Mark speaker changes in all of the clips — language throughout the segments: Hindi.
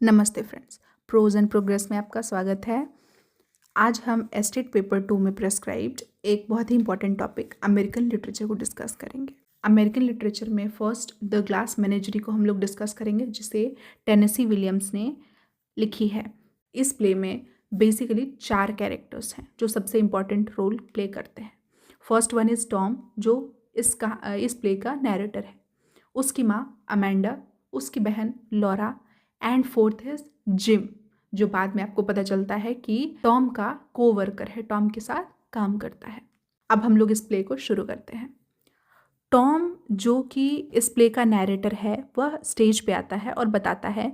Speaker 1: नमस्ते फ्रेंड्स, प्रोज एंड प्रोग्रेस में आपका स्वागत है। आज हम एस्टेट पेपर 2 में प्रेस्क्राइब्ड एक बहुत ही इंपॉर्टेंट टॉपिक अमेरिकन लिटरेचर को डिस्कस करेंगे। अमेरिकन लिटरेचर में फर्स्ट द ग्लास मेनेजरी को हम लोग डिस्कस करेंगे, जिसे टेनेसी विलियम्स ने लिखी है। इस प्ले में बेसिकली 4 कैरेक्टर्स हैं जो सबसे इम्पॉर्टेंट रोल प्ले करते हैं। फर्स्ट वन इज़ टॉम, जो इस प्ले का नैरेटर है। उसकी माँ अमेंडा, उसकी बहन Laura and fourth is gym, जो बाद में आपको पता चलता है कि टॉम का कोवर्कर है, टॉम के साथ काम करता है। अब हम लोग इस प्ले को शुरू करते हैं। टॉम, जो कि इस प्ले का नैरेटर है, वह स्टेज पे आता है और बताता है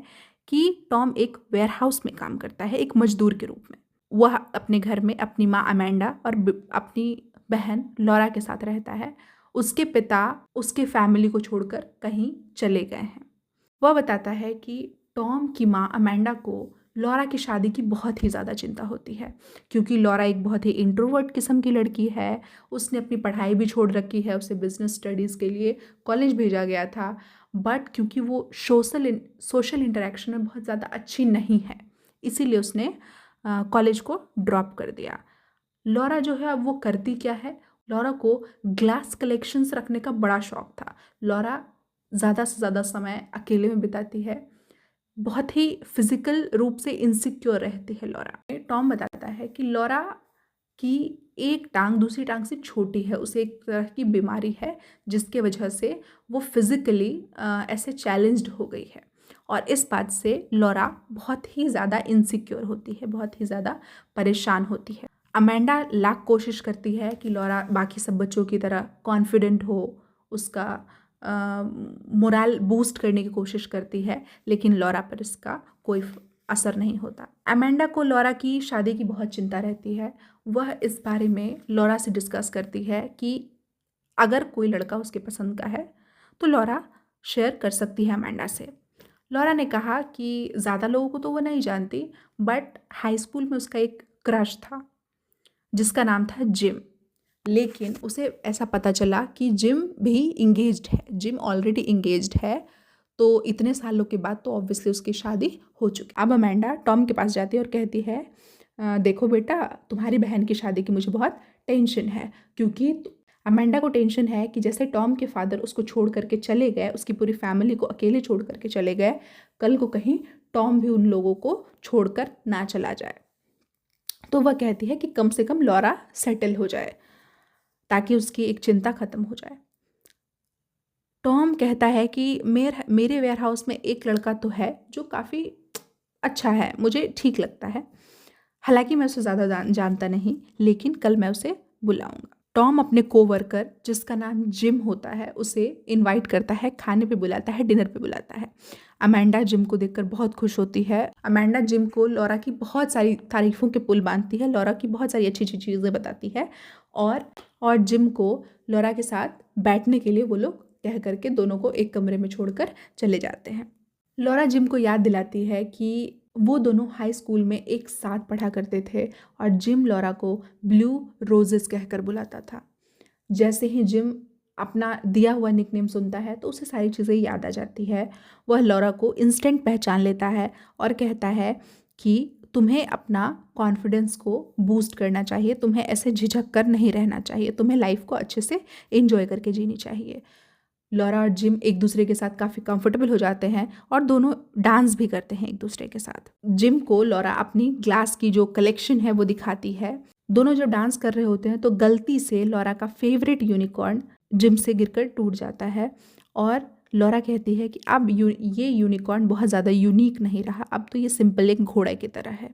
Speaker 1: कि टॉम एक वेयरहाउस में काम करता है, एक मजदूर के रूप में। वह अपने घर में अपनी माँ अमेंडा और अपनी बहन लॉरा के साथ रहता है। उसके पिता उसके फैमिली को छोड़कर कहीं चले गए हैं। वह बताता है कि टॉम की माँ अमेंडा को लॉरा की शादी की बहुत ही ज़्यादा चिंता होती है, क्योंकि लॉरा एक बहुत ही इंट्रोवर्ट किस्म की लड़की है। उसने अपनी पढ़ाई भी छोड़ रखी है, उसे बिजनेस स्टडीज़ के लिए कॉलेज भेजा गया था, बट क्योंकि वो सोशल इंटरेक्शन में बहुत ज़्यादा अच्छी नहीं है, इसीलिए उसने कॉलेज को ड्रॉप कर दिया। लॉरा जो है, अब वो करती क्या है, लॉरा को ग्लास कलेक्शंस रखने का बड़ा शौक था। लॉरा ज़्यादा से ज़्यादा समय अकेले में बिताती है, बहुत ही फिजिकल रूप से इनसिक्योर रहती है लॉरा। टॉम बताता है कि लॉरा की एक टांग दूसरी टांग से छोटी है, उसे एक तरह की बीमारी है जिसके वजह से वो फिजिकली ऐसे चैलेंज्ड हो गई है, और इस बात से लॉरा बहुत ही ज़्यादा इनसिक्योर होती है, बहुत ही ज़्यादा परेशान होती है। अमेंडा लाख कोशिश करती है कि लॉरा बाकी सब बच्चों की तरह कॉन्फिडेंट हो, उसका मोरल बूस्ट करने की कोशिश करती है, लेकिन लॉरा पर इसका कोई असर नहीं होता। अमेंडा को लॉरा की शादी की बहुत चिंता रहती है। वह इस बारे में लॉरा से डिस्कस करती है कि अगर कोई लड़का उसके पसंद का है तो लॉरा शेयर कर सकती है अमेंडा से। लॉरा ने कहा कि ज़्यादा लोगों को तो वो नहीं जानती, बट हाई स्कूल में उसका एक क्रश था जिसका नाम था जिम। लेकिन उसे ऐसा पता चला कि जिम भी इंगेज्ड है, जिम ऑलरेडी इंगेज्ड है, तो इतने सालों के बाद तो ऑब्वियसली उसकी शादी हो चुकी। अब अमेंडा टॉम के पास जाती है और कहती है, देखो बेटा, तुम्हारी बहन की शादी की मुझे बहुत टेंशन है, क्योंकि अमेंडा को टेंशन है कि जैसे टॉम के फादर उसको छोड़ करके चले गए, उसकी पूरी फैमिली को अकेले छोड़ करके चले गए, कल को कहीं टॉम भी उन लोगों को छोड़कर ना चला जाए। तो वह कहती है कि कम से कम लॉरा सेटल हो जाए ताकि उसकी एक चिंता खत्म हो जाए। टॉम कहता है कि मेरे वेयरहाउस में एक लड़का तो है जो काफ़ी अच्छा है, मुझे ठीक लगता है, हालांकि मैं उसे ज़्यादा जानता नहीं, लेकिन कल मैं उसे बुलाऊंगा। टॉम अपने कोवर्कर, जिसका नाम जिम होता है, उसे इनवाइट करता है, खाने पे बुलाता है, डिनर पे बुलाता है। अमेंडा जिम को देखकर बहुत खुश होती है। अमेंडा जिम को लॉरा की बहुत सारी तारीफ़ों के पुल बांधती है, लॉरा की बहुत सारी अच्छी अच्छी चीज़ें बताती है, और जिम को लॉरा के साथ बैठने के लिए वो लोग कह करके दोनों को एक कमरे में छोड़कर चले जाते हैं। लॉरा जिम को याद दिलाती है कि वो दोनों हाई स्कूल में एक साथ पढ़ा करते थे, और जिम लॉरा को ब्लू रोजेस कहकर बुलाता था। जैसे ही जिम अपना दिया हुआ निकनेम सुनता है तो उसे सारी चीज़ें याद आ जाती है। वह लॉरा को इंस्टेंट पहचान लेता है और कहता है कि तुम्हें अपना कॉन्फिडेंस को बूस्ट करना चाहिए, तुम्हें ऐसे झिझक कर नहीं रहना चाहिए, तुम्हें लाइफ को अच्छे से एंजॉय करके जीनी चाहिए। लॉरा और जिम एक दूसरे के साथ काफ़ी कंफर्टेबल हो जाते हैं और दोनों डांस भी करते हैं एक दूसरे के साथ। जिम को लॉरा अपनी ग्लास की जो कलेक्शन है वो दिखाती है। दोनों जब डांस कर रहे होते हैं तो गलती से लॉरा का फेवरेट यूनिकॉर्न जिम से गिरकर टूट जाता है, और लॉरा कहती है कि अब ये यूनिकॉर्न बहुत ज़्यादा यूनिक नहीं रहा, अब तो ये सिंपल एक घोड़े की तरह है,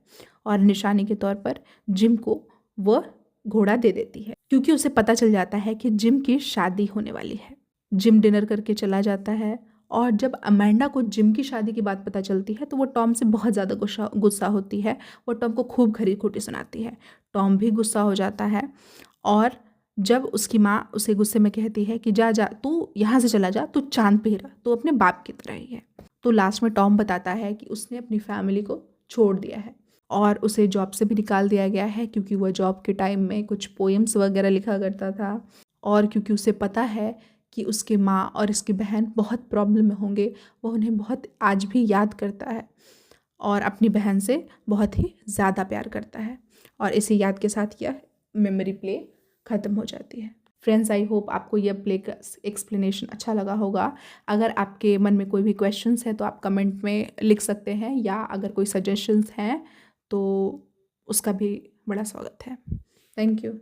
Speaker 1: और निशानी के तौर पर जिम को वह घोड़ा दे देती है, क्योंकि उसे पता चल जाता है कि जिम की शादी होने वाली है। जिम डिनर करके चला जाता है, और जब अमेंडा को जिम की शादी की बात पता चलती है तो वो टॉम से बहुत ज़्यादा गुस्सा होती है। वो टॉम को खूब खरी खोटी सुनाती है। टॉम भी गुस्सा हो जाता है, और जब उसकी माँ उसे गुस्से में कहती है कि जा जा, तू यहाँ से चला जा, तू चांद पे रहा, तू अपने बाप की तरह ही है, तो लास्ट में टॉम बताता है कि उसने अपनी फैमिली को छोड़ दिया है और उसे जॉब से भी निकाल दिया गया है, क्योंकि वह जॉब के टाइम में कुछ पोएम्स वगैरह लिखा करता था, और क्योंकि उसे पता है कि उसके माँ और उसकी बहन बहुत प्रॉब्लम में होंगे, वह उन्हें बहुत आज भी याद करता है। और अपनी बहन से बहुत ही ज़्यादा प्यार करता है। और इसी याद के साथ यह मेमोरी प्ले ख़त्म हो जाती है। फ्रेंड्स, आई होप आपको यह प्ले का एक्सप्लेनेशन अच्छा लगा होगा। अगर आपके मन में कोई भी क्वेश्चंस है तो आप कमेंट में लिख सकते हैं, या अगर कोई सजेशंस हैं तो उसका भी बड़ा स्वागत है। Thank you.